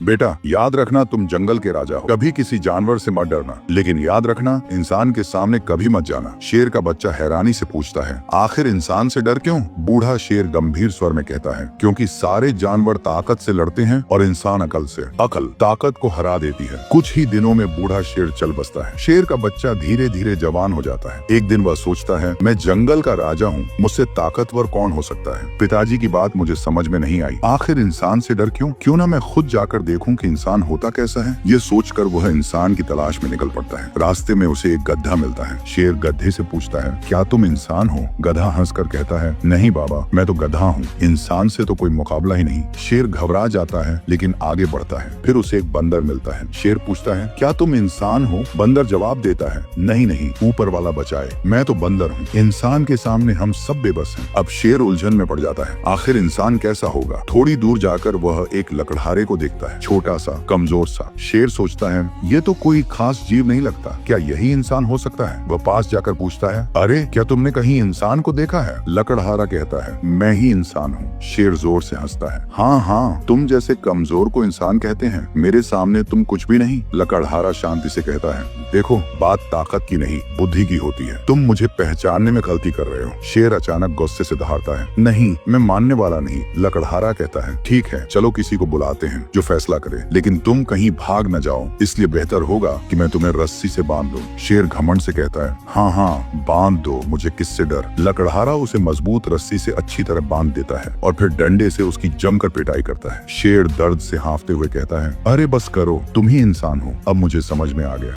बेटा, याद रखना तुम जंगल के राजा हो। कभी किसी जानवर से मत डरना, लेकिन याद रखना इंसान के सामने कभी मत जाना। शेर का बच्चा हैरानी से पूछता है, आखिर इंसान से डर क्यों? बूढ़ा शेर गंभीर स्वर में कहता है, क्योंकि सारे जानवर ताकत से लड़ते हैं और इंसान अकल से। अकल ताकत को हरा देती है। कुछ ही दिनों में बूढ़ा शेर चल बसता है। शेर का बच्चा धीरे धीरे जवान हो जाता है। एक दिन वह सोचता है, मैं जंगल का राजा हूँ, मुझसे ताकतवर कौन हो सकता है? पिताजी की बात मुझे समझ में नहीं आई। आखिर इंसान से डर क्यों? क्यों ना मैं खुद जाकर देखूं कि इंसान होता कैसा है। ये सोचकर वह इंसान की तलाश में निकल पड़ता है। रास्ते में उसे एक गधा मिलता है। शेर गधे से पूछता है, क्या तुम इंसान हो? गधा हंसकर कहता है, नहीं बाबा, मैं तो गधा हूँ, इंसान से तो कोई मुकाबला ही नहीं। शेर घबरा जाता है, लेकिन आगे बढ़ता है। फिर उसे एक बंदर मिलता है। शेर पूछता है, क्या तुम इंसान हो? बंदर जवाब देता है, नहीं नहीं, ऊपर वाला बचाए, मैं तो बंदर हूँ। इंसान के सामने हम सब बेबस हैं। अब शेर उलझन में पड़ जाता है। आखिर इंसान कैसा होगा? थोड़ी दूर जाकर वह एक लकड़हारे को देखता है, छोटा सा, कमजोर सा। शेर सोचता है, ये तो कोई खास जीव नहीं लगता, क्या यही इंसान हो सकता है? वह पास जाकर पूछता है, अरे क्या तुमने कहीं इंसान को देखा है? लकड़हारा कहता है, मैं ही इंसान हूँ। शेर जोर से हंसता है, हाँ हाँ, तुम जैसे कमजोर को इंसान कहते हैं, मेरे सामने तुम कुछ भी नहीं। लकड़हारा शांति से कहता है, देखो, बात ताकत की नहीं, बुद्धि की होती है। तुम मुझे पहचानने में गलती कर रहे हो। शेर अचानक गुस्से से दहाड़ता है, नहीं, मैं मानने वाला नहीं। लकड़हारा कहता है, ठीक है, चलो किसी को बुलाते हैं जो फैसला करे, लेकिन तुम कहीं भाग न जाओ, इसलिए बेहतर होगा कि मैं तुम्हें रस्सी से बांध दूं। शेर घमंड से कहता है, हाँ हाँ, बांध दो, मुझे किससे डर। लकड़हारा उसे मजबूत रस्सी से अच्छी तरह बांध देता है और फिर डंडे से उसकी जमकर पिटाई करता है। शेर दर्द से हांफते हुए कहता है, अरे बस करो, तुम ही इंसान हो, अब मुझे समझ में आ गया।